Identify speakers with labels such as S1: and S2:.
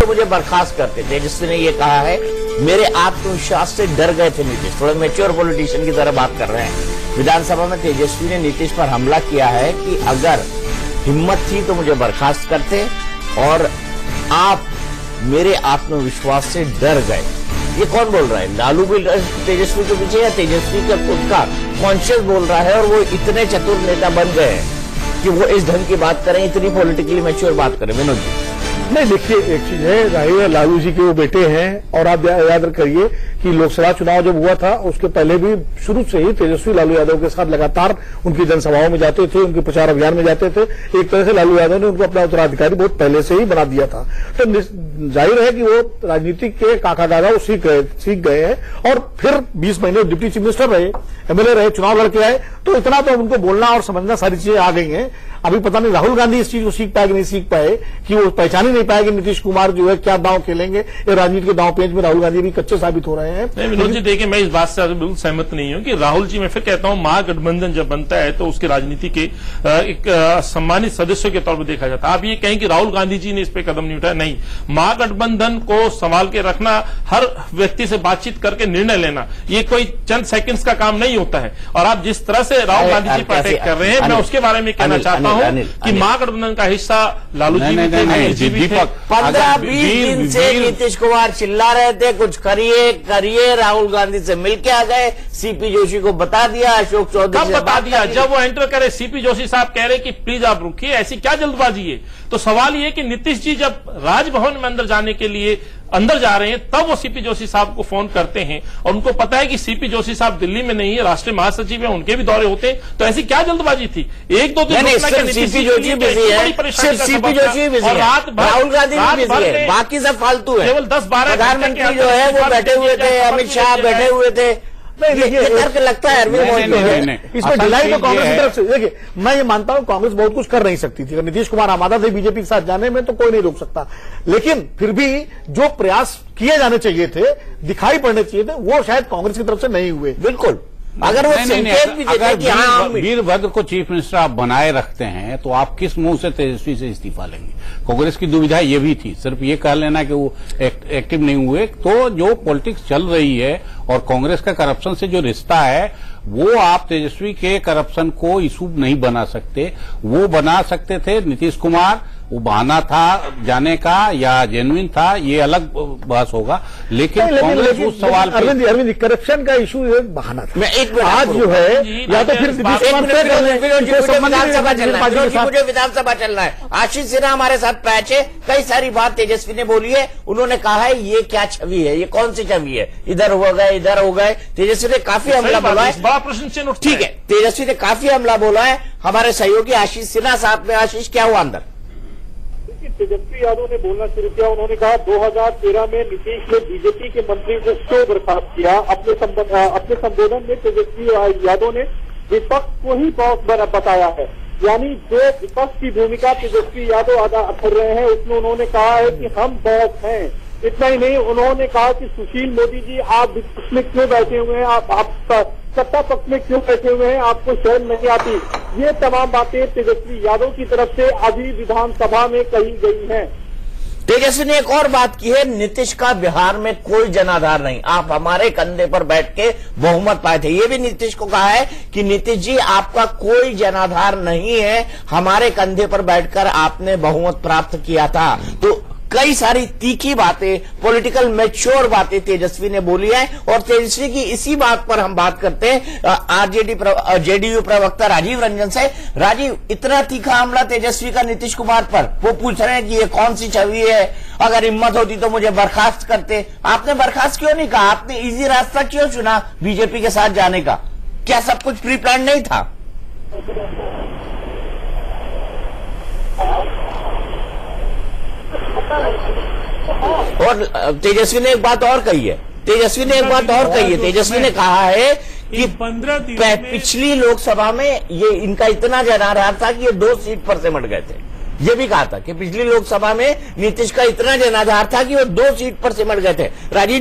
S1: तो मुझे बर्खास्त करते। तेजस्वी ने ये कहा है, मेरे आत्मविश्वास से डर गए थे नीतीश। थोड़े मैच्योर पॉलिटिशियन की तरह बात कर रहे हैं। विधानसभा में तेजस्वी ने नीतीश पर हमला किया है कि अगर हिम्मत थी तो मुझे बर्खास्त करते, और आप मेरे आत्मविश्वास से डर गए। ये कौन बोल रहा है? लालू भी तेजस्वी के पीछे, या तेजस्वी का खुद का कॉन्शियस बोल रहा है? और वो इतने चतुर नेता बन गए हैं कि वो इस ढंग की बात करें, इतनी पॉलिटिकली मैच्योर बात करें। विनोद जी,
S2: नहीं, देखिए एक चीज है, जाहिर है लालू जी के वो बेटे हैं, और आप याद करिए कि लोकसभा चुनाव जब हुआ था उसके पहले भी शुरू से ही तेजस्वी लालू यादव के साथ लगातार उनकी जनसभाओं में जाते थे, उनके प्रचार अभियान में जाते थे। एक तरह से लालू यादव ने उनको अपना उत्तराधिकारी बहुत पहले से ही बना दिया था। तो जाहिर है कि वो राजनीति के काका दादा वो सीख गए हैं, और फिर 20 महीने डिप्टी चीफ मिनिस्टर रहे, एमएलए रहे, चुनाव लड़के आए, तो इतना तो उनको बोलना और समझना सारी चीजें आ गई हैं। अभी पता नहीं राहुल गांधी इस चीज को सीख पाए कि नहीं सीख पाए, कि वो पहचान ही नहीं पाए कि नीतीश कुमार जो है क्या दांव खेलेंगे। ये राजनीति के दांव पेंच में राहुल गांधी भी कच्चे साबित हो रहे हैं।
S3: नहीं विनोद जी, देखिए मैं इस बात से बिल्कुल सहमत नहीं हूं कि राहुल जी, मैं फिर कहता हूं महागठबंधन जब बनता है तो उसकी राजनीति के एक सम्मानित सदस्यों के तौर पर देखा जाता है। आप ये कहें कि राहुल गांधी जी ने इस पर कदम नहीं उठाया, नहीं। महागठबंधन को संभाल के रखना, हर व्यक्ति से बातचीत करके निर्णय लेना, ये कोई चंद सेकंड्स का काम नहीं होता है। और आप जिस तरह से राहुल गांधी जी पर अटैक कर रहे हैं, मैं उसके बारे में कहना चाहता हूं कि महागठबंधन का हिस्सा लालू जी भी थे।
S1: 15-20 दिन से नीतीश कुमार चिल्ला रहे थे, कुछ करिए करिए, राहुल गांधी से मिलके आ गए, सीपी जोशी को बता दिया, अशोक चौधरी
S3: कब बता दिया? जब वो एंटर करे, सीपी जोशी साहब कह रहे कि प्लीज आप रुकिए, ऐसी क्या जल्दबाजी है? तो सवाल ये कि नीतीश जी जब राजभवन में अंदर जाने के लिए अंदर जा रहे हैं, तब वो सीपी जोशी साहब को फोन करते हैं, और उनको पता है कि सीपी जोशी साहब दिल्ली में नहीं है, राष्ट्रीय महासचिव है, उनके भी दौरे होते हैं। तो ऐसी क्या जल्दबाजी थी? एक दो दिन
S1: सीपी जोशी बिजी है, सिर्फ सीपी जोशी बिजी है, राहुल गांधी भी बिजी है, बाकी सब फालतू है।
S3: केवल 10-12
S1: प्रधानमंत्री जो है वो बैठे हुए थे, अमित शाह बैठे हुए थे। तर्क लगता है
S2: इसमें ढिलाई तो कांग्रेस की तरफ से। देखिए, मैं ये मानता हूं कांग्रेस बहुत कुछ कर नहीं सकती थी। अगर नीतीश कुमार आमादा थे बीजेपी के साथ जाने में तो कोई नहीं रोक सकता, लेकिन फिर भी जो प्रयास किए जाने चाहिए थे, दिखाई पड़ने चाहिए थे, वो शायद कांग्रेस की तरफ से नहीं हुए।
S1: बिल्कुल, अगर वो संकेत भी देते कि हाँ,
S4: वीरभद्र को चीफ मिनिस्टर आप बनाए रखते हैं तो आप किस मुंह से तेजस्वी से इस्तीफा लेंगे? कांग्रेस की दुविधा ये भी थी, सिर्फ ये कह लेना कि वो एक्टिव नहीं हुए। तो जो पॉलिटिक्स चल रही है और कांग्रेस का करप्शन से जो रिश्ता है, वो आप तेजस्वी के करप्शन को इशू नहीं बना सकते। वो बना सकते थे नीतीश कुमार, वो बहाना था जाने का या जेन्युइन था, ये अलग बहस होगा, लेकिन कांग्रेस उस सवाल
S2: अरविंद करप्शन का इशू बहाना था।
S1: मैं एक
S2: आज जो है या तो फिर
S1: मुझे विधानसभा चलना है। आशीष सिन्हा हमारे साथ पैच है, कई सारी बात तेजस्वी ने बोली है। उन्होंने कहा है ये क्या छवि है, ये कौन सी छवि है, इधर हो गए इधर हो गए। तेजस्वी ने काफी हमला बोला है,
S3: बड़ा प्रश्न चिन्ह उठता है।
S1: ठीक है, तेजस्वी ने काफी हमला बोला है। हमारे सहयोगी आशीष सिन्हा साहब में, आशीष क्या हुआ अंदर?
S5: तेजस्वी यादव ने बोलना शुरू किया। उन्होंने कहा 2013 में नीतीश ने बीजेपी के मंत्री को क्यों बर्खास्त किया। अपने संबोधन में तेजस्वी यादव ने विपक्ष को ही बॉस बताया है, यानी जो विपक्ष की भूमिका तेजस्वी यादव अदा कर रहे हैं उसमें उन्होंने कहा है कि हम बॉस हैं। इतना ही नहीं, उन्होंने कहा कि सुशील मोदी जी आप विपक्ष में क्यों बैठे हुए हैं, आप सत्ता पक्ष में क्यों बैठे हुए हैं, आपको शर्म नहीं आती। ये तमाम बातें तेजस्वी यादव की तरफ से अभी विधानसभा में कही गई हैं।
S1: तेजस्वी ने एक और बात की है, नीतीश का बिहार में कोई जनाधार नहीं, आप हमारे कंधे पर बैठ के बहुमत पाए थे। ये भी नीतीश को कहा है कि नीतीश जी आपका कोई जनाधार नहीं है, हमारे कंधे पर बैठकर आपने बहुमत प्राप्त किया था। तो कई सारी तीखी बातें, पॉलिटिकल मैच्योर बातें तेजस्वी ने बोली है। और तेजस्वी की इसी बात पर हम बात करते हैं जेडीयू प्रवक्ता राजीव रंजन से। राजीव, इतना तीखा हमला तेजस्वी का नीतीश कुमार पर, वो पूछ रहे हैं कि ये कौन सी छवि है, अगर हिम्मत होती तो मुझे बर्खास्त करते। आपने बर्खास्त क्यों नहीं कहा? आपने इजी रास्ता क्यों चुना बीजेपी के साथ जाने का? क्या सब कुछ प्री प्लान नहीं था? और तेजस्वी ने एक बात और कही है, तेजस्वी ने कहा है कि 15 दिन पिछली लोकसभा में ये इनका इतना जनाधार था कि ये 2 सीट पर सिमट गए थे। ये भी कहा था कि पिछली लोकसभा में नीतीश का इतना जनाधार था कि वो 2 सीट पर सिमट गए थे। राजीव